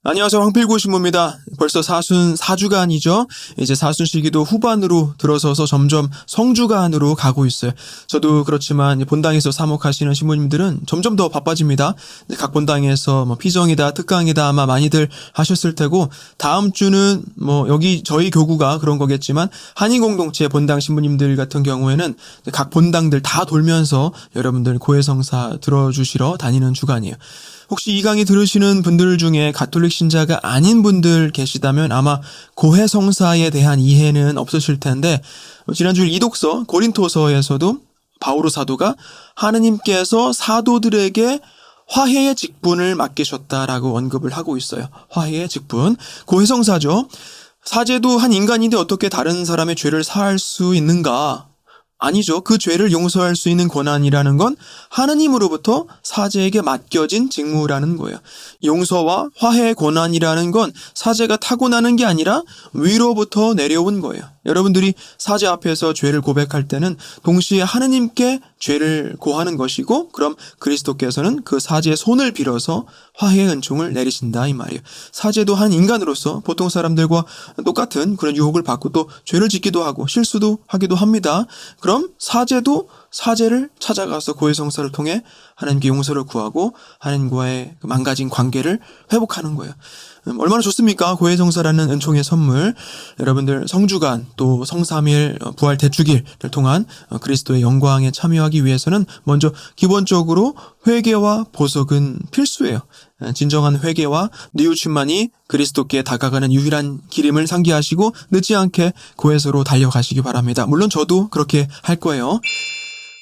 안녕하세요. 황필구 신부입니다. 벌써 사순 4주간이죠. 이제 사순 시기도 후반으로 들어서서 점점 성주간으로 가고 있어요. 저도 그렇지만 본당에서 사목하시는 신부님들은 점점 더 바빠집니다. 각 본당에서 피정이다, 특강이다 아마 많이들 하셨을 테고, 다음 주는 여기 저희 교구가 그런 거겠지만 한인공동체 본당 신부님들 같은 경우에는 각 본당들 다 돌면서 여러분들 고해성사 들어주시러 다니는 주간이에요. 혹시 이 강의 들으시는 분들 중에 가톨릭 신자가 아닌 분들 계시다면 아마 고해성사에 대한 이해는 없으실 텐데, 지난주 이독서 고린토서에서도 바오로 사도가 하느님께서 사도들에게 화해의 직분을 맡기셨다라고 언급을 하고 있어요. 화해의 직분. 고해성사죠. 사제도 한 인간인데 어떻게 다른 사람의 죄를 사할 수 있는가? 아니죠. 그 죄를 용서할 수 있는 권한이라는 건 하느님으로부터 사제에게 맡겨진 직무라는 거예요. 용서와 화해의 권한이라는 건 사제가 타고나는 게 아니라 위로부터 내려온 거예요. 여러분들이 사제 앞에서 죄를 고백할 때는 동시에 하느님께 죄를 고하는 것이고, 그럼 그리스도께서는 그 사제의 손을 빌어서 화해의 은총을 내리신다 이 말이에요. 사제도 한 인간으로서 보통 사람들과 똑같은 그런 유혹을 받고 또 죄를 짓기도 하고 실수도 하기도 합니다. 그럼 사제도 사제를 찾아가서 고해성사를 통해 하나님께 용서를 구하고 하나님과의 그 망가진 관계를 회복하는 거예요. 얼마나 좋습니까? 고해성사라는 은총의 선물. 여러분들 성주간 또 성삼일 부활 대축일을 통한 그리스도의 영광에 참여하기 위해서는 먼저 기본적으로 회개와 보석은 필수예요. 진정한 회개와 뉘우침만이 그리스도께 다가가는 유일한 길임을 상기하시고 늦지 않게 고해서로 달려가시기 바랍니다. 물론 저도 그렇게 할 거예요.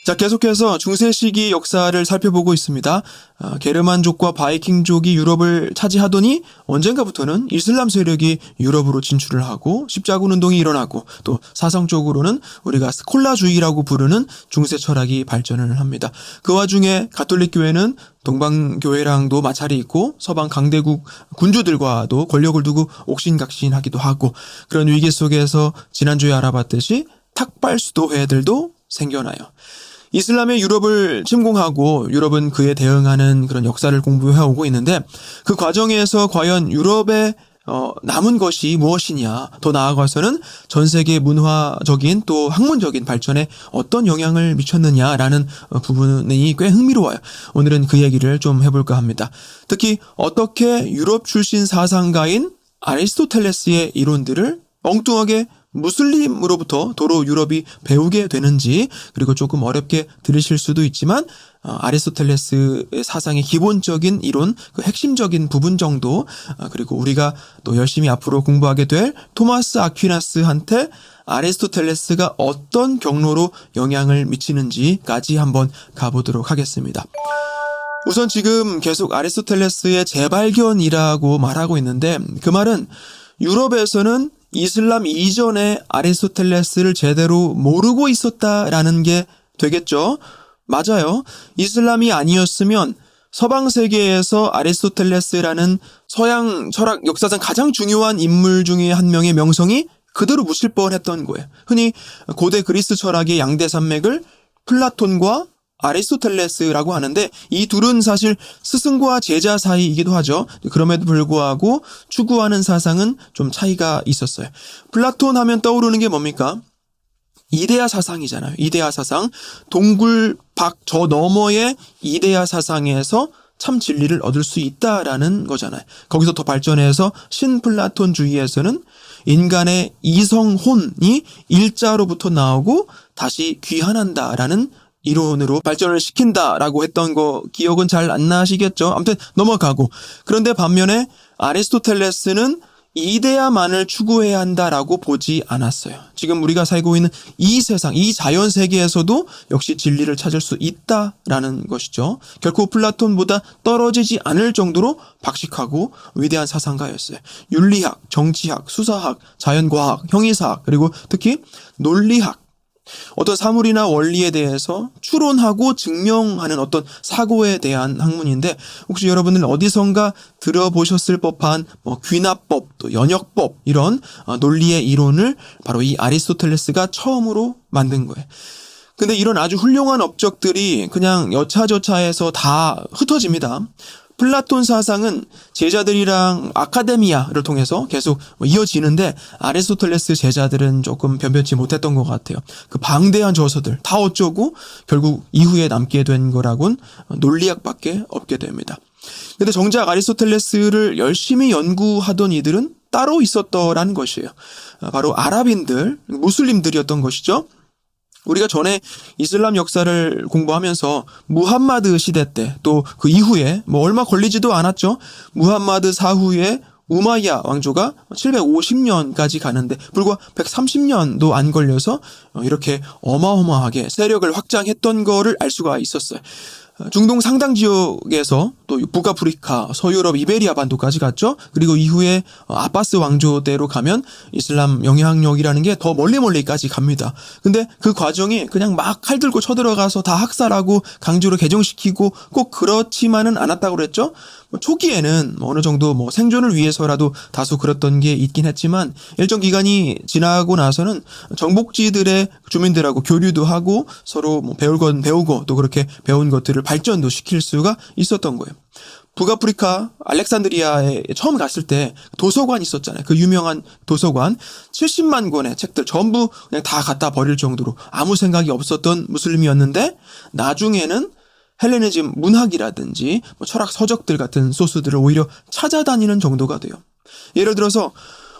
자, 계속해서 중세 시기 역사를 살펴보고 있습니다. 게르만족과 바이킹족이 유럽을 차지하더니 언젠가부터는 이슬람 세력이 유럽으로 진출을 하고 십자군 운동이 일어나고, 또 사상적으로는 우리가 스콜라주의라고 부르는 중세 철학이 발전을 합니다. 그 와중에 가톨릭 교회는 동방교회랑도 마찰이 있고 서방 강대국 군주들과도 권력을 두고 옥신각신하기도 하고, 그런 위기 속에서 지난주에 알아봤듯이 탁발수도회들도 생겨나요. 이슬람의 유럽을 침공하고 유럽은 그에 대응하는 그런 역사를 공부해오고 있는데, 그 과정에서 과연 유럽에 남은 것이 무엇이냐, 더 나아가서는 전 세계 문화적인 또 학문적인 발전에 어떤 영향을 미쳤느냐라는 부분이 꽤 흥미로워요. 오늘은 그 얘기를 좀 해볼까 합니다. 특히 어떻게 유럽 출신 사상가인 아리스토텔레스의 이론들을 엉뚱하게 무슬림으로부터 도로 유럽이 배우게 되는지, 그리고 조금 어렵게 들으실 수도 있지만 아리스토텔레스의 사상의 기본적인 이론, 그 핵심적인 부분 정도, 그리고 우리가 또 열심히 앞으로 공부하게 될 토마스 아퀴나스한테 아리스토텔레스가 어떤 경로로 영향을 미치는지까지 한번 가보도록 하겠습니다. 우선 지금 계속 아리스토텔레스의 재발견이라고 말하고 있는데, 그 말은 유럽에서는 이슬람 이전에 아리스토텔레스를 제대로 모르고 있었다라는 게 되겠죠. 맞아요. 이슬람이 아니었으면 서방 세계에서 아리스토텔레스라는 서양 철학 역사상 가장 중요한 인물 중에 한 명의 명성이 그대로 묻힐 뻔했던 거예요. 흔히 고대 그리스 철학의 양대 산맥을 플라톤과 아리스토텔레스라고 하는데, 이 둘은 사실 스승과 제자 사이이기도 하죠. 그럼에도 불구하고 추구하는 사상은 좀 차이가 있었어요. 플라톤 하면 떠오르는 게 뭡니까? 이데아 사상이잖아요. 이데아 사상. 동굴박 저 너머의 이데아 사상에서 참 진리를 얻을 수 있다라는 거잖아요. 거기서 더 발전해서 신플라톤주의에서는 인간의 이성혼이 일자로부터 나오고 다시 귀환한다라는 이론으로 발전을 시킨다라고 했던 거 기억은 잘 안 나시겠죠? 아무튼 넘어가고, 그런데 반면에 아리스토텔레스는 이데아만을 추구해야 한다라고 보지 않았어요. 지금 우리가 살고 있는 이 세상, 이 자연 세계에서도 역시 진리를 찾을 수 있다라는 것이죠. 결코 플라톤보다 떨어지지 않을 정도로 박식하고 위대한 사상가였어요. 윤리학, 정치학, 수사학, 자연과학, 형이사학, 그리고 특히 논리학, 어떤 사물이나 원리에 대해서 추론하고 증명하는 어떤 사고에 대한 학문인데, 혹시 여러분은 어디선가 들어보셨을 법한 귀납법, 또 연역법, 이런 논리의 이론을 바로 이 아리스토텔레스가 처음으로 만든 거예요. 근데 이런 아주 훌륭한 업적들이 그냥 여차저차해서 다 흩어집니다. 플라톤 사상은 제자들이랑 아카데미아를 통해서 계속 이어지는데 아리스토텔레스 제자들은 조금 변변치 못했던 것 같아요. 그 방대한 저서들 다 어쩌고 결국 이후에 남게 된 거라곤 논리학밖에 없게 됩니다. 근데 정작 아리스토텔레스를 열심히 연구하던 이들은 따로 있었더라는 것이에요. 바로 아랍인들, 무슬림들이었던 것이죠. 우리가 전에 이슬람 역사를 공부하면서 무함마드 시대 때 또 그 이후에 얼마 걸리지도 않았죠. 무함마드 사후에 우마이야 왕조가 750년까지 가는데 불과 130년도 안 걸려서 이렇게 어마어마하게 세력을 확장했던 거를 알 수가 있었어요. 중동 상당 지역에서 또 북아프리카, 서유럽, 이베리아 반도까지 갔죠. 그리고 이후에 아바스 왕조 때로 가면 이슬람 영향력이라는 게 더 멀리까지 갑니다. 근데 그 과정이 그냥 막 칼 들고 쳐들어가서 다 학살하고 강제로 개종시키고 꼭 그렇지만은 않았다고 그랬죠. 초기에는 어느 정도 생존을 위해서라도 다소 그랬던 게 있긴 했지만 일정 기간이 지나고 나서는 정복지들의 주민들하고 교류도 하고 서로 배울 건 배우고 또 그렇게 배운 것들을 발전도 시킬 수가 있었던 거예요. 북아프리카 알렉산드리아에 처음 갔을 때 도서관 있었잖아요. 그 유명한 도서관 70만 권의 책들 전부 그냥 다 갖다 버릴 정도로 아무 생각이 없었던 무슬림이었는데 나중에는 헬레니즘 문학이라든지 철학 서적들 같은 소스들을 오히려 찾아다니는 정도가 돼요. 예를 들어서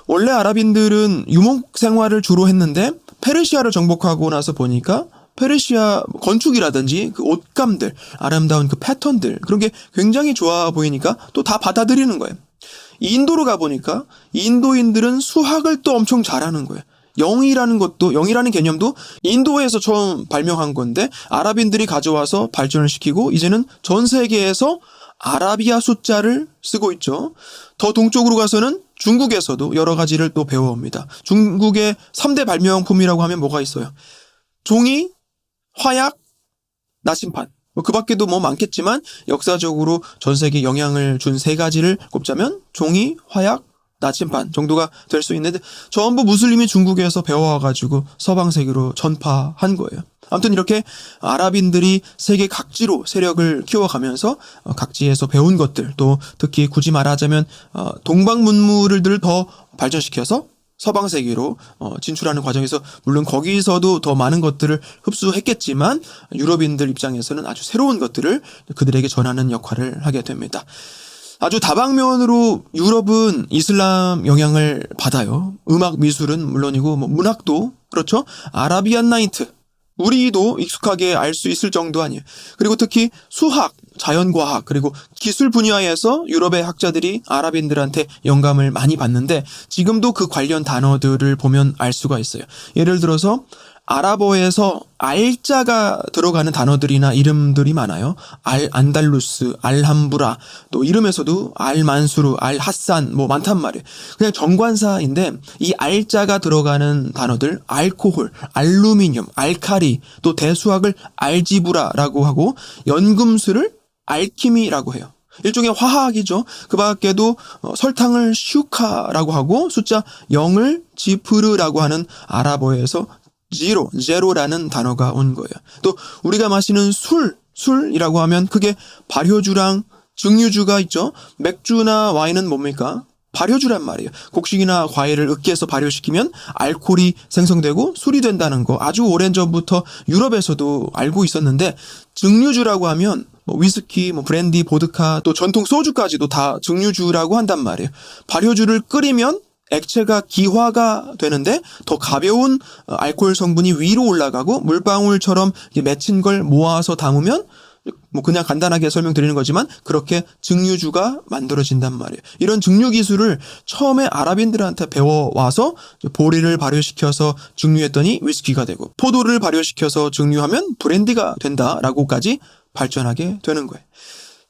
원래 아랍인들은 유목 생활을 주로 했는데 페르시아를 정복하고 나서 보니까 페르시아 건축이라든지 그 옷감들, 아름다운 그 패턴들 그런 게 굉장히 좋아 보이니까 또 다 받아들이는 거예요. 인도로 가보니까 인도인들은 수학을 또 엄청 잘하는 거예요. 영이라는 개념도 인도에서 처음 발명한 건데 아랍인들이 가져와서 발전을 시키고 이제는 전 세계에서 아라비아 숫자를 쓰고 있죠. 더 동쪽으로 가서는 중국에서도 여러 가지를 또 배워옵니다. 중국의 3대 발명품이라고 하면 뭐가 있어요? 종이, 화약, 나침반. 그 밖에도 많겠지만 역사적으로 전 세계에 영향을 준 3가지를 꼽자면 종이, 화약, 나침반 정도가 될 수 있는데 전부 무슬림이 중국에서 배워와가지고 서방 세계로 전파한 거예요. 아무튼 이렇게 아랍인들이 세계 각지로 세력을 키워가면서 각지에서 배운 것들 또 특히 굳이 말하자면 동방문물을 더 발전시켜서 서방 세계로 진출하는 과정에서 물론 거기서도 더 많은 것들을 흡수했겠지만 유럽인들 입장에서는 아주 새로운 것들을 그들에게 전하는 역할을 하게 됩니다. 아주 다방면으로 유럽은 이슬람 영향을 받아요. 음악, 미술은 물론이고 문학도 그렇죠. 아라비안 나이트 우리도 익숙하게 알 수 있을 정도 아니에요. 그리고 특히 수학, 자연과학 그리고 기술 분야에서 유럽의 학자들이 아랍인들한테 영감을 많이 받는데 지금도 그 관련 단어들을 보면 알 수가 있어요. 예를 들어서 아랍어에서 알자가 들어가는 단어들이나 이름들이 많아요. 안달루스, 알함브라, 또 이름에서도 알만수르, 알하산 많단 말이에요. 그냥 정관사인데 이 알자가 들어가는 단어들 알코올, 알루미늄, 알카리, 또 대수학을 알지브라라고 하고 연금술을 알키미라고 해요. 일종의 화학이죠. 그 밖에도 설탕을 슈카라고 하고 숫자 0을 지프르라고 하는 아랍어에서 제로라는 단어가 온 거예요. 또 우리가 마시는 술이라고 하면 그게 발효주랑 증류주가 있죠. 맥주나 와인은 뭡니까? 발효주란 말이에요. 곡식이나 과일을 으깨서 발효시키면 알코올이 생성되고 술이 된다는 거 아주 오랜 전부터 유럽에서도 알고 있었는데 증류주라고 하면 위스키, 브랜디, 보드카 또 전통 소주까지도 다 증류주라고 한단 말이에요. 발효주를 끓이면 액체가 기화가 되는데 더 가벼운 알코올 성분이 위로 올라가고 물방울처럼 맺힌 걸 모아서 담으면 그냥 간단하게 설명드리는 거지만 그렇게 증류주가 만들어진단 말이에요. 이런 증류 기술을 처음에 아랍인들한테 배워와서 보리를 발효시켜서 증류했더니 위스키가 되고 포도를 발효시켜서 증류하면 브랜디가 된다라고까지 발전하게 되는 거예요.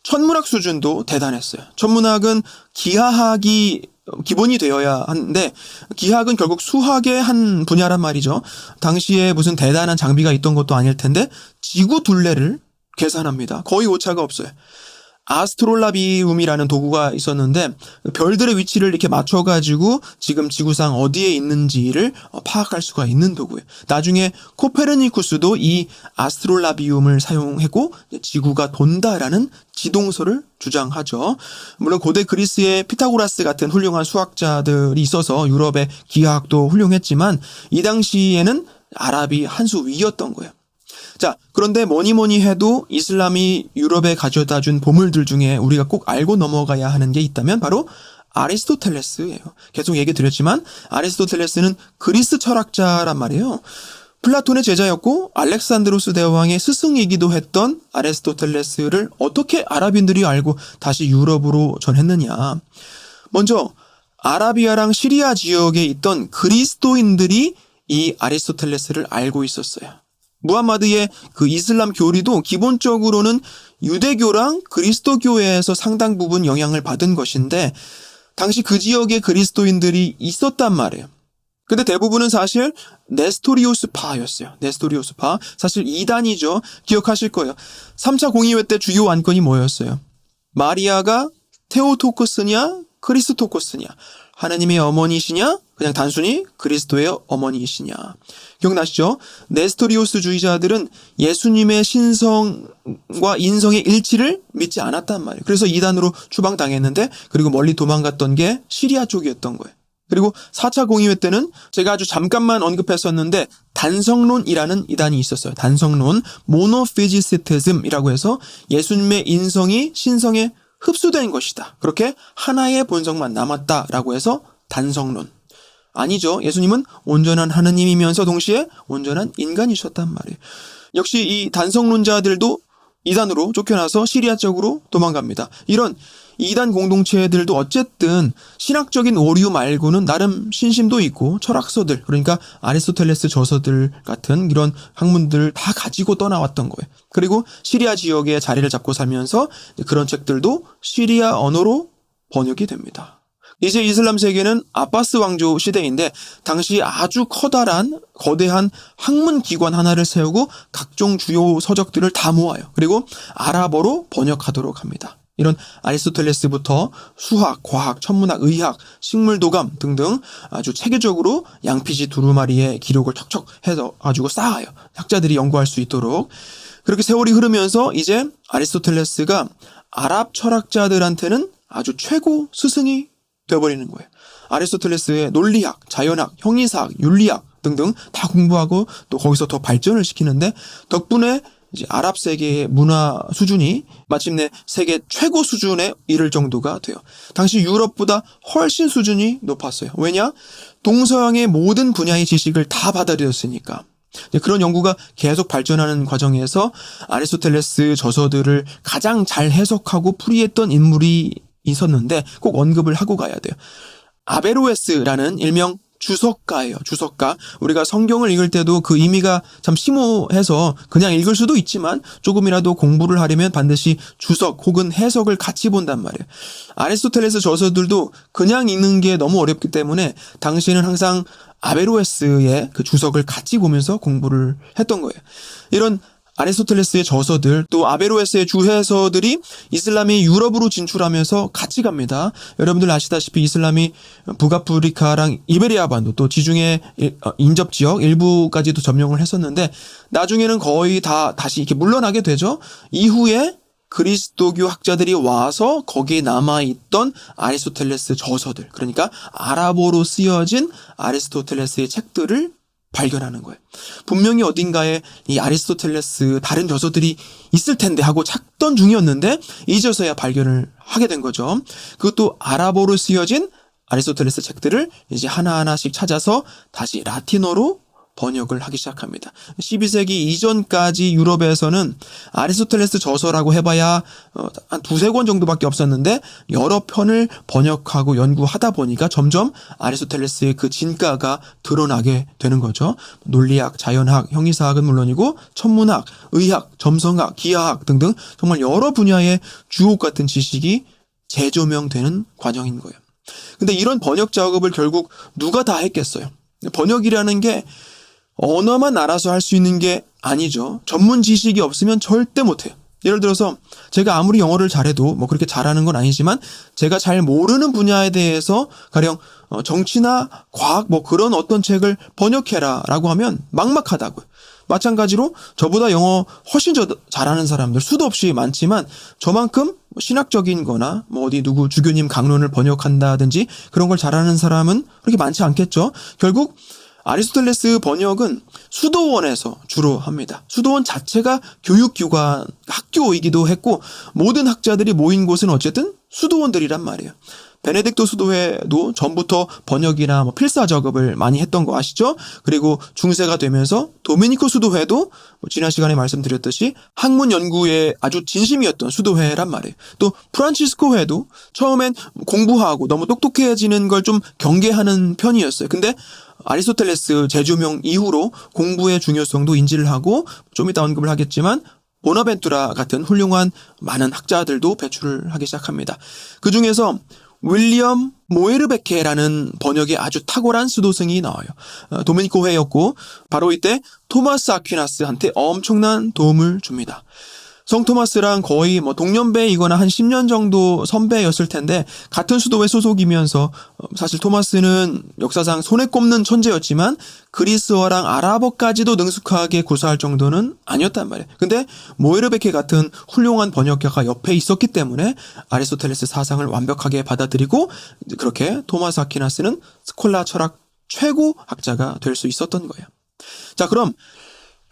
천문학 수준도 대단했어요. 천문학은 기하학이 기본이 되어야 하는데 기하학은 결국 수학의 한 분야란 말이죠. 당시에 무슨 대단한 장비가 있던 것도 아닐 텐데 지구 둘레를 계산합니다. 거의 오차가 없어요. 아스트롤라비움이라는 도구가 있었는데 별들의 위치를 이렇게 맞춰가지고 지금 지구상 어디에 있는지를 파악할 수가 있는 도구예요. 나중에 코페르니쿠스도 이 아스트롤라비움을 사용했고 지구가 돈다라는 지동설을 주장하죠. 물론 고대 그리스의 피타고라스 같은 훌륭한 수학자들이 있어서 유럽의 기하학도 훌륭했지만 이 당시에는 아랍이 한 수 위였던 거예요. 자, 그런데 뭐니 해도 이슬람이 유럽에 가져다 준 보물들 중에 우리가 꼭 알고 넘어가야 하는 게 있다면 바로 아리스토텔레스예요. 계속 얘기 드렸지만 아리스토텔레스는 그리스 철학자란 말이에요. 플라톤의 제자였고 알렉산드로스 대왕의 스승이기도 했던 아리스토텔레스를 어떻게 아랍인들이 알고 다시 유럽으로 전했느냐. 먼저 아라비아랑 시리아 지역에 있던 그리스도인들이 이 아리스토텔레스를 알고 있었어요. 무함마드의 그 이슬람 교리도 기본적으로는 유대교랑 그리스도교에서 상당 부분 영향을 받은 것인데 당시 그 지역에 그리스도인들이 있었단 말이에요. 근데 대부분은 사실 네스토리오스파였어요. 네스토리오스파. 사실 이단이죠. 기억하실 거예요. 3차 공의회 때 주요 안건이 뭐였어요? 마리아가 테오토코스냐 크리스토코스냐, 하나님의 어머니시냐 그냥 단순히 그리스도의 어머니이시냐. 기억나시죠? 네스토리오스주의자들은 예수님의 신성과 인성의 일치를 믿지 않았단 말이에요. 그래서 이단으로 추방당했는데 그리고 멀리 도망갔던 게 시리아 쪽이었던 거예요. 그리고 4차 공의회 때는 제가 아주 잠깐만 언급했었는데 단성론이라는 이단이 있었어요. 단성론, 모노피지시티즘이라고 해서 예수님의 인성이 신성에 흡수된 것이다. 그렇게 하나의 본성만 남았다라고 해서 단성론. 아니죠. 예수님은 온전한 하느님이면서 동시에 온전한 인간이셨단 말이에요. 역시 이 단성론자들도 이단으로 쫓겨나서 시리아 쪽으로 도망갑니다. 이런 이단 공동체들도 어쨌든 신학적인 오류 말고는 나름 신심도 있고 철학서들, 그러니까 아리스토텔레스 저서들 같은 이런 학문들을 다 가지고 떠나왔던 거예요. 그리고 시리아 지역에 자리를 잡고 살면서 그런 책들도 시리아 언어로 번역이 됩니다. 이제 이슬람 세계는 아바스 왕조 시대인데 당시 아주 커다란 거대한 학문 기관 하나를 세우고 각종 주요 서적들을 다 모아요. 그리고 아랍어로 번역하도록 합니다. 이런 아리스토텔레스부터 수학, 과학, 천문학, 의학, 식물도감 등등 아주 체계적으로 양피지 두루마리의 기록을 척척 해서 가지고 쌓아요. 학자들이 연구할 수 있도록. 그렇게 세월이 흐르면서 이제 아리스토텔레스가 아랍 철학자들한테는 아주 최고 스승이 되어버리는 거예요. 아리스토텔레스의 논리학, 자연학, 형이사학, 윤리학 등등 다 공부하고 또 거기서 더 발전을 시키는데 덕분에 이제 아랍 세계의 문화 수준이 마침내 세계 최고 수준에 이를 정도가 돼요. 당시 유럽보다 훨씬 수준이 높았어요. 왜냐? 동서양의 모든 분야의 지식을 다 받아들였으니까. 그런 연구가 계속 발전하는 과정에서 아리스토텔레스 저서들을 가장 잘 해석하고 풀이했던 인물이 있었는데 꼭 언급을 하고 가야 돼요. 아베로에스라는 일명 주석가예요. 주석가. 우리가 성경을 읽을 때도 그 의미가 참 심오해서 그냥 읽을 수도 있지만 조금이라도 공부를 하려면 반드시 주석 혹은 해석을 같이 본단 말이에요. 아리스토텔레스 저서들도 그냥 읽는 게 너무 어렵기 때문에 당시에는 항상 아베로에스의 그 주석을 같이 보면서 공부를 했던 거예요. 이런 아리스토텔레스의 저서들 또 아베로에스의 주해서들이 이슬람이 유럽으로 진출하면서 같이 갑니다. 여러분들 아시다시피 이슬람이 북아프리카랑 이베리아 반도 또 지중해 인접 지역 일부까지도 점령을 했었는데 나중에는 거의 다 다시 이렇게 물러나게 되죠. 이후에 그리스도교 학자들이 와서 거기에 남아있던 아리스토텔레스 저서들, 그러니까 아랍어로 쓰여진 아리스토텔레스의 책들을 발견하는 거예요. 분명히 어딘가에 이 아리스토텔레스 다른 저서들이 있을 텐데 하고 찾던 중이었는데 이제서야 발견을 하게 된 거죠. 그것도 아랍어로 쓰여진 아리스토텔레스 책들을 이제 하나하나씩 찾아서 다시 라틴어로 번역을 하기 시작합니다. 12세기 이전까지 유럽에서는 아리스토텔레스 저서라고 해봐야 한 두세 권 정도밖에 없었는데 여러 편을 번역하고 연구하다 보니까 점점 아리스토텔레스의 그 진가가 드러나게 되는 거죠. 논리학, 자연학, 형이사학은 물론이고 천문학, 의학, 점성학, 기하학 등등 정말 여러 분야의 주옥 같은 지식이 재조명되는 과정인 거예요. 근데 이런 번역 작업을 결국 누가 다 했겠어요? 번역이라는 게 언어만 알아서 할 수 있는 게 아니죠. 전문 지식이 없으면 절대 못해요. 예를 들어서 제가 아무리 영어를 잘해도 뭐 그렇게 잘하는 건 아니지만 제가 잘 모르는 분야에 대해서 가령 정치나 과학 뭐 그런 어떤 책을 번역해라라고 하면 막막하다고요. 마찬가지로 저보다 영어 훨씬 잘하는 사람들 수도 없이 많지만 저만큼 신학적인 거나 뭐 어디 누구 주교님 강론을 번역한다든지 그런 걸 잘하는 사람은 그렇게 많지 않겠죠. 결국 아리스토텔레스 번역은 수도원에서 주로 합니다. 수도원 자체가 교육기관, 학교이기도 했고 모든 학자들이 모인 곳은 어쨌든 수도원들이란 말이에요. 베네딕토 수도회도 전부터 번역이나 뭐 필사 작업을 많이 했던 거 아시죠? 그리고 중세가 되면서 도미니코 수도회도 지난 시간에 말씀드렸듯이 학문 연구에 아주 진심이었던 수도회란 말이에요. 또 프란치스코 회도 처음엔 공부하고 너무 똑똑해지는 걸 좀 경계하는 편이었어요. 근데 아리스토텔레스 재조명 이후로 공부의 중요성도 인지를 하고 좀 이따 언급을 하겠지만 보나벤투라 같은 훌륭한 많은 학자들도 배출을 하기 시작합니다. 그중에서 윌리엄 모에르베케라는 번역에 아주 탁월한 수도승이 나와요. 도미니코 회였고 바로 이때 토마스 아퀴나스한테 엄청난 도움을 줍니다. 성 토마스랑 거의 뭐 동년배이거나 한 10년 정도 선배였을 텐데 같은 수도회 소속이면서 사실 토마스는 역사상 손에 꼽는 천재였지만 그리스어랑 아랍어까지도 능숙하게 구사할 정도는 아니었단 말이에요. 근데 모에르베케 같은 훌륭한 번역가가 옆에 있었기 때문에 아리스토텔레스 사상을 완벽하게 받아들이고 그렇게 토마스 아퀴나스는 스콜라 철학 최고 학자가 될 수 있었던 거예요. 자, 그럼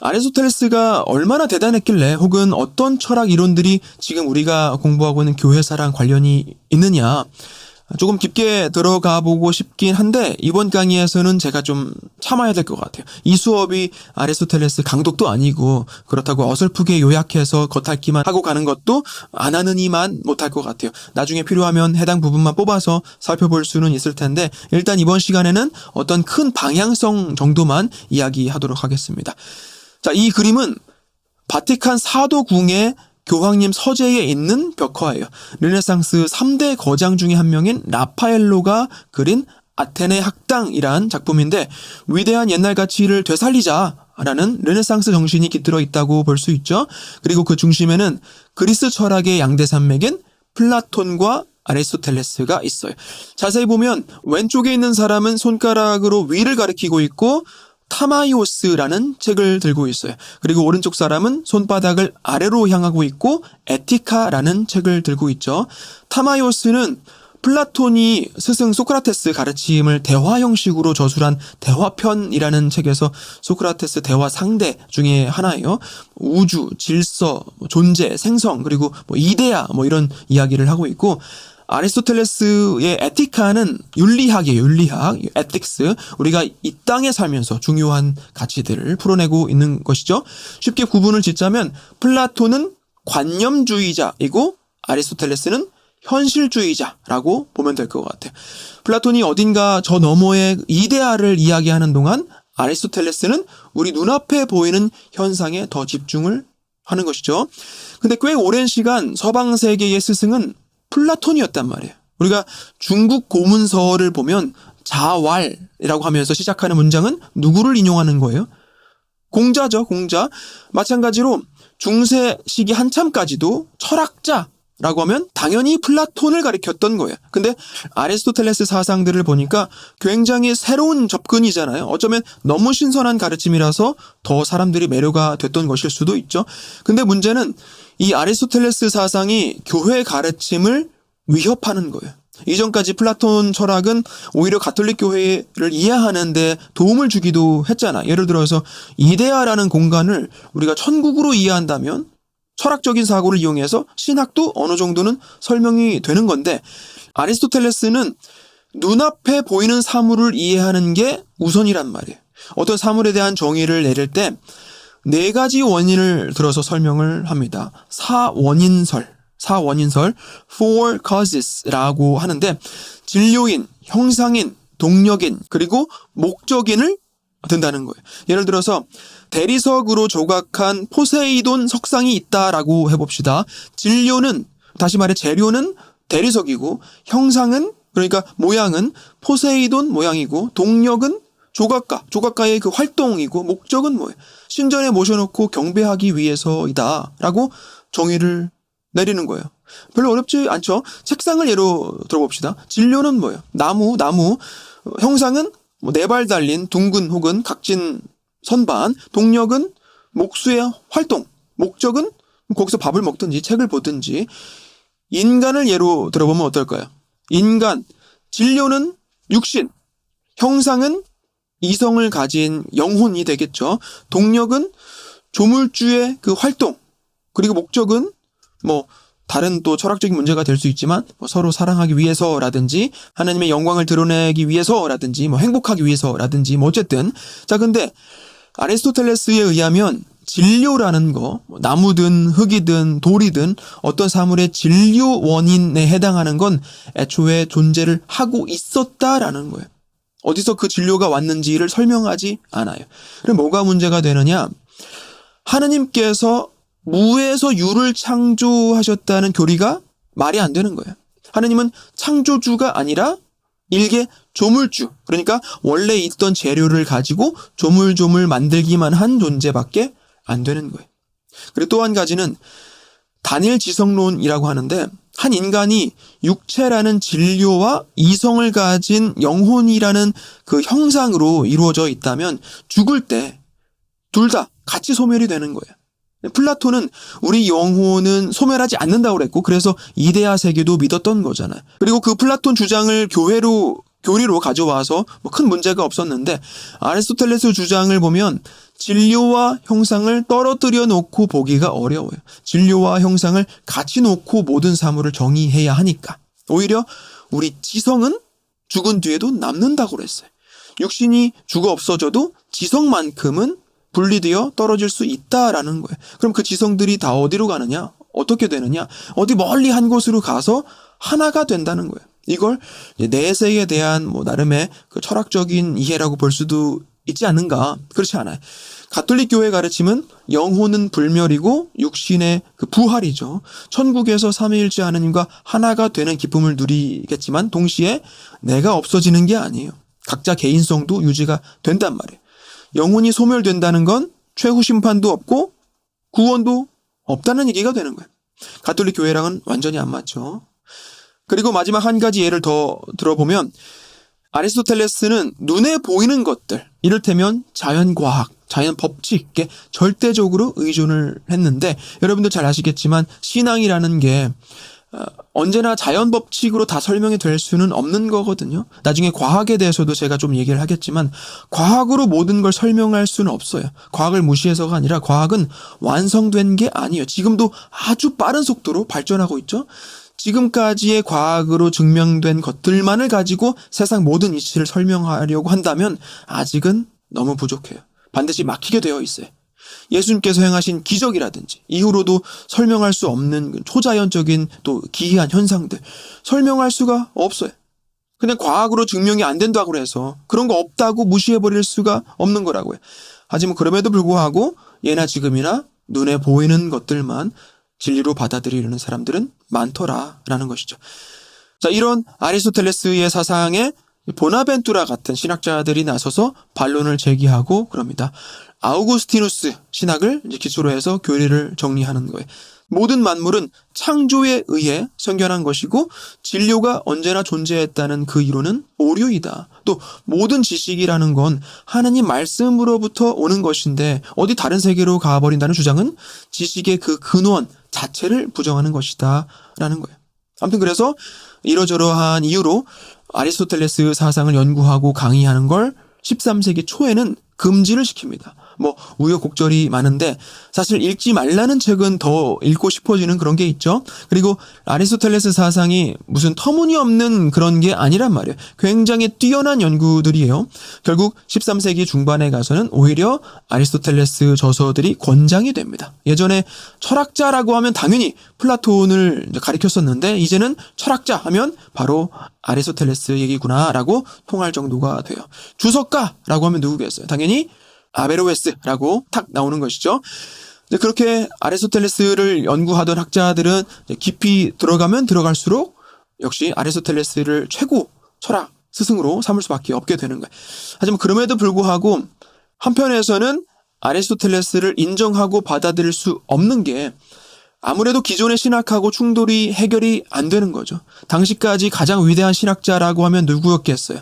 아리스토텔레스가 얼마나 대단했길래 혹은 어떤 철학 이론들이 지금 우리가 공부하고 있는 교회사랑 관련이 있느냐 조금 깊게 들어가 보고 싶긴 한데 이번 강의에서는 제가 좀 참아야 될 것 같아요. 이 수업이 아리스토텔레스 강독도 아니고 그렇다고 어설프게 요약해서 겉핥기만 하고 가는 것도 안 하느니만 못할 것 같아요. 나중에 필요하면 해당 부분만 뽑아서 살펴볼 수는 있을 텐데 일단 이번 시간에는 어떤 큰 방향성 정도만 이야기하도록 하겠습니다. 자, 이 그림은 바티칸 사도궁의 교황님 서재에 있는 벽화예요. 르네상스 3대 거장 중에 한 명인 라파엘로가 그린 아테네 학당이란 작품인데 위대한 옛날 가치를 되살리자라는 르네상스 정신이 깃들어 있다고 볼 수 있죠. 그리고 그 중심에는 그리스 철학의 양대 산맥인 플라톤과 아리스토텔레스가 있어요. 자세히 보면 왼쪽에 있는 사람은 손가락으로 위를 가리키고 있고 타마이오스라는 책을 들고 있어요. 그리고 오른쪽 사람은 손바닥을 아래로 향하고 있고 에티카라는 책을 들고 있죠. 타마이오스는 플라톤이 스승 소크라테스 가르침을 대화 형식으로 저술한 대화편이라는 책에서 소크라테스 대화 상대 중에 하나예요. 우주, 질서, 존재, 생성, 그리고 이데아 이런 이야기를 하고 있고 아리스토텔레스의 에티카는 윤리학이에요. 윤리학, 에틱스. 우리가 이 땅에 살면서 중요한 가치들을 풀어내고 있는 것이죠. 쉽게 구분을 짓자면 플라톤은 관념주의자이고 아리스토텔레스는 현실주의자라고 보면 될 것 같아요. 플라톤이 어딘가 저 너머의 이데아를 이야기하는 동안 아리스토텔레스는 우리 눈앞에 보이는 현상에 더 집중을 하는 것이죠. 근데 꽤 오랜 시간 서방 세계의 스승은 플라톤이었단 말이에요. 우리가 중국 고문서를 보면 자왈이라고 하면서 시작하는 문장은 누구를 인용하는 거예요? 공자죠, 공자. 마찬가지로 중세 시기 한참까지도 철학자라고 하면 당연히 플라톤을 가리켰던 거예요. 근데 아리스토텔레스 사상들을 보니까 굉장히 새로운 접근이잖아요. 어쩌면 너무 신선한 가르침이라서 더 사람들이 매료가 됐던 것일 수도 있죠. 근데 문제는 이 아리스토텔레스 사상이 교회 가르침을 위협하는 거예요. 이전까지 플라톤 철학은 오히려 가톨릭 교회를 이해하는 데 도움을 주기도 했잖아. 예를 들어서 이데아라는 공간을 우리가 천국으로 이해한다면 철학적인 사고를 이용해서 신학도 어느 정도는 설명이 되는 건데 아리스토텔레스는 눈앞에 보이는 사물을 이해하는 게 우선이란 말이에요. 어떤 사물에 대한 정의를 내릴 때 네 가지 원인을 들어서 설명을 합니다. 사원인설, four causes라고 하는데 진료인, 형상인, 동력인, 그리고 목적인을 든다는 거예요. 예를 들어서 대리석으로 조각한 포세이돈 석상이 있다라고 해봅시다. 진료는, 다시 말해 재료는 대리석이고 형상은, 그러니까 모양은 포세이돈 모양이고 동력은 조각가의 그 활동이고 목적은 뭐예요? 신전에 모셔놓고 경배하기 위해서이다 라고 정의를 내리는 거예요. 별로 어렵지 않죠? 책상을 예로 들어봅시다. 진료는 뭐예요? 나무. 형상은 네 발 달린 둥근 혹은 각진 선반. 동력은 목수의 활동. 목적은 거기서 밥을 먹든지 책을 보든지. 인간을 예로 들어보면 어떨까요? 인간, 진료는 육신, 형상은 이성을 가진 영혼이 되겠죠. 동력은 조물주의 그 활동, 그리고 목적은 다른 또 철학적인 문제가 될 수 있지만 서로 사랑하기 위해서라든지 하나님의 영광을 드러내기 위해서라든지 행복하기 위해서라든지 어쨌든. 자, 근데 아리스토텔레스에 의하면 진료라는 거, 나무든 흙이든 돌이든 어떤 사물의 진료 원인에 해당하는 건 애초에 존재를 하고 있었다라는 거예요. 어디서 그 진료가 왔는지를 설명하지 않아요. 그럼 뭐가 문제가 되느냐? 하느님께서 무에서 유를 창조하셨다는 교리가 말이 안 되는 거예요. 하느님은 창조주가 아니라 일개 조물주, 그러니까 원래 있던 재료를 가지고 조물조물 만들기만 한 존재밖에 안 되는 거예요. 그리고 또 한 가지는 단일 지성론이라고 하는데, 한 인간이 육체라는 진료와 이성을 가진 영혼이라는 그 형상으로 이루어져 있다면 죽을 때 둘 다 같이 소멸이 되는 거예요. 플라톤은 우리 영혼은 소멸하지 않는다고 그랬고, 그래서 이데아 세계도 믿었던 거잖아요. 그리고 그 플라톤 주장을 교리로 가져와서 큰 문제가 없었는데, 아리스토텔레스 주장을 보면 진료와 형상을 떨어뜨려 놓고 보기가 어려워요. 진료와 형상을 같이 놓고 모든 사물을 정의해야 하니까. 오히려 우리 지성은 죽은 뒤에도 남는다고 그랬어요. 육신이 죽어 없어져도 지성만큼은 분리되어 떨어질 수 있다라는 거예요. 그럼 그 지성들이 다 어디로 가느냐? 어떻게 되느냐? 어디 멀리 한 곳으로 가서 하나가 된다는 거예요. 이걸 내세에 대한 나름의 그 철학적인 이해라고 볼 수도 있지 않는가? 그렇지 않아요. 가톨릭 교회 가르침은 영혼은 불멸이고 육신의 그 부활이죠. 천국에서 삼위일체 하느님과 하나가 되는 기쁨을 누리겠지만 동시에 내가 없어지는 게 아니에요. 각자 개인성도 유지가 된단 말이에요. 영혼이 소멸된다는 건 최후 심판도 없고 구원도 없다는 얘기가 되는 거예요. 가톨릭 교회랑은 완전히 안 맞죠. 그리고 마지막 한 가지 예를 더 들어보면, 아리스토텔레스는 눈에 보이는 것들, 이를테면 자연과학, 자연 법칙에 절대적으로 의존을 했는데, 여러분들 잘 아시겠지만 신앙이라는 게 언제나 자연 법칙으로 다 설명이 될 수는 없는 거거든요. 나중에 과학에 대해서도 제가 좀 얘기를 하겠지만 과학으로 모든 걸 설명할 수는 없어요. 과학을 무시해서가 아니라 과학은 완성된 게 아니에요. 지금도 아주 빠른 속도로 발전하고 있죠. 지금까지의 과학으로 증명된 것들만을 가지고 세상 모든 이치를 설명하려고 한다면 아직은 너무 부족해요. 반드시 막히게 되어 있어요. 예수님께서 행하신 기적이라든지 이후로도 설명할 수 없는 초자연적인 또 기이한 현상들, 설명할 수가 없어요. 그냥 과학으로 증명이 안 된다고 해서 그런 거 없다고 무시해버릴 수가 없는 거라고요. 하지만 그럼에도 불구하고 예나 지금이나 눈에 보이는 것들만 진리로 받아들이려는 사람들은 많더라라는 것이죠. 자, 이런 아리스토텔레스의 사상에 보나벤투라 같은 신학자들이 나서서 반론을 제기하고 그럽니다. 아우구스티누스 신학을 기초로 해서 교리를 정리하는 거예요. 모든 만물은 창조에 의해 생겨난 것이고 진료가 언제나 존재했다는 그 이론은 오류이다. 또 모든 지식이라는 건 하나님 말씀으로부터 오는 것인데 어디 다른 세계로 가버린다는 주장은 지식의 그 근원 자체를 부정하는 것이다 라는 거예요. 아무튼 그래서 이러저러한 이유로 아리스토텔레스 사상을 연구하고 강의하는 걸 13세기 초에는 금지를 시킵니다. 우여곡절이 많은데 사실 읽지 말라는 책은 더 읽고 싶어지는 그런 게 있죠. 그리고 아리스토텔레스 사상이 무슨 터무니없는 그런 게 아니란 말이에요. 굉장히 뛰어난 연구들이에요. 결국 13세기 중반에 가서는 오히려 아리스토텔레스 저서들이 권장이 됩니다. 예전에 철학자라고 하면 당연히 플라톤을 가리켰었는데 이제는 철학자 하면 바로 아리스토텔레스 얘기구나라고 통할 정도가 돼요. 주석가라고 하면 누구겠어요? 당연히 아베로웨스라고 탁 나오는 것이죠. 그렇게 아리스토텔레스를 연구하던 학자들은 깊이 들어가면 들어갈수록 역시 아리스토텔레스를 최고 철학 스승으로 삼을 수밖에 없게 되는 거예요. 하지만 그럼에도 불구하고 한편에서는 아리스토텔레스를 인정하고 받아들일 수 없는 게 아무래도 기존의 신학하고 충돌이 해결이 안 되는 거죠. 당시까지 가장 위대한 신학자라고 하면 누구였겠어요?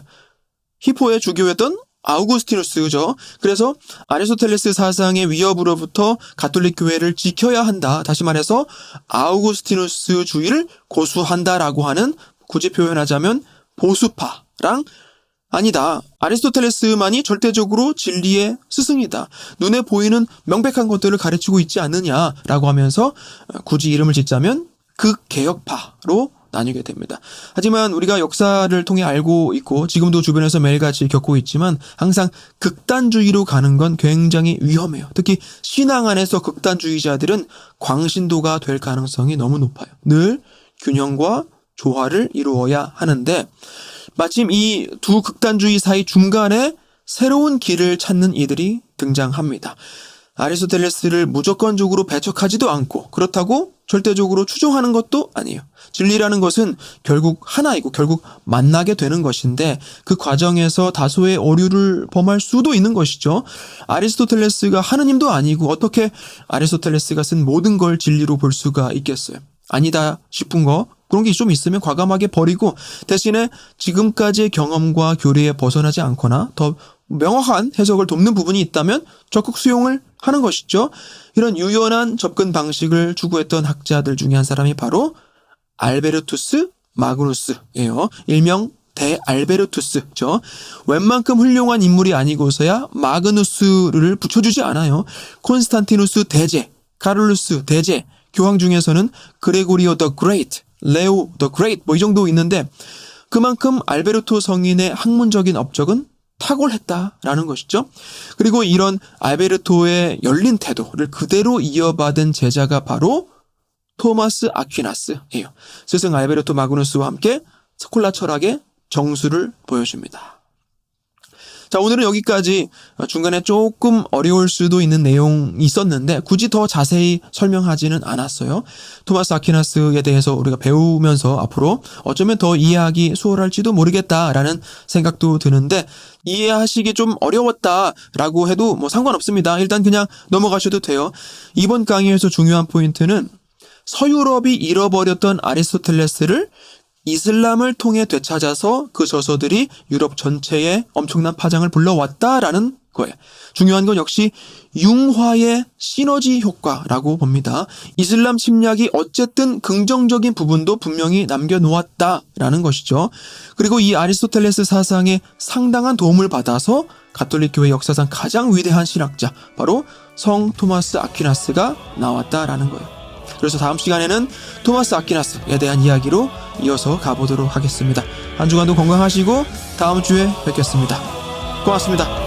히포의 주교였던 아우구스티누스죠. 그래서 아리스토텔레스 사상의 위협으로부터 가톨릭 교회를 지켜야 한다. 다시 말해서 아우구스티누스주의를 고수한다라고 하는, 굳이 표현하자면 보수파랑, 아니다, 아리스토텔레스만이 절대적으로 진리의 스승이다, 눈에 보이는 명백한 것들을 가르치고 있지 않느냐라고 하면서 굳이 이름을 짓자면 극개혁파로 나뉘게 됩니다. 하지만 우리가 역사를 통해 알고 있고 지금도 주변에서 매일같이 겪고 있지만 항상 극단주의로 가는 건 굉장히 위험해요. 특히 신앙 안에서 극단주의자들은 광신도가 될 가능성이 너무 높아요. 늘 균형과 조화를 이루어야 하는데 마침 이 두 극단주의 사이 중간에 새로운 길을 찾는 이들이 등장합니다. 아리스토텔레스를 무조건적으로 배척하지도 않고 그렇다고 절대적으로 추종하는 것도 아니에요. 진리라는 것은 결국 하나이고 결국 만나게 되는 것인데 그 과정에서 다소의 오류를 범할 수도 있는 것이죠. 아리스토텔레스가 하느님도 아니고 어떻게 아리스토텔레스가 쓴 모든 걸 진리로 볼 수가 있겠어요. 아니다 싶은 거, 그런 게 좀 있으면 과감하게 버리고 대신에 지금까지의 경험과 교리에 벗어나지 않거나 더 명확한 해석을 돕는 부분이 있다면 적극 수용을 하는 것이죠. 이런 유연한 접근 방식을 추구했던 학자들 중에 한 사람이 바로 알베르투스 마그누스예요. 일명 대알베르투스죠. 웬만큼 훌륭한 인물이 아니고서야 마그누스를 붙여주지 않아요. 콘스탄티누스 대제, 카를루스 대제, 교황 중에서는 그레고리오 더 그레이트, 레오 더 그레이트 뭐 이 정도 있는데 그만큼 알베르토 성인의 학문적인 업적은 탁월했다라는 것이죠. 그리고 이런 알베르토의 열린 태도를 그대로 이어받은 제자가 바로 토마스 아퀴나스예요. 스승 알베르토 마그누스와 함께 스콜라 철학의 정수를 보여줍니다. 자, 오늘은 여기까지. 중간에 조금 어려울 수도 있는 내용이 있었는데 굳이 더 자세히 설명하지는 않았어요. 토마스 아퀴나스에 대해서 우리가 배우면서 앞으로 어쩌면 더 이해하기 수월할지도 모르겠다라는 생각도 드는데 이해하시기 좀 어려웠다라고 해도 뭐 상관없습니다. 일단 그냥 넘어가셔도 돼요. 이번 강의에서 중요한 포인트는 서유럽이 잃어버렸던 아리스토텔레스를 이슬람을 통해 되찾아서 그 저서들이 유럽 전체에 엄청난 파장을 불러왔다라는 거예요. 중요한 건 역시 융화의 시너지 효과라고 봅니다. 이슬람 침략이 어쨌든 긍정적인 부분도 분명히 남겨놓았다라는 것이죠. 그리고 이 아리스토텔레스 사상에 상당한 도움을 받아서 가톨릭 교회 역사상 가장 위대한 신학자 바로 성 토마스 아퀴나스가 나왔다라는 거예요. 그래서 다음 시간에는 토마스 아퀴나스에 대한 이야기로 이어서 가보도록 하겠습니다. 한 주간도 건강하시고 다음 주에 뵙겠습니다. 고맙습니다.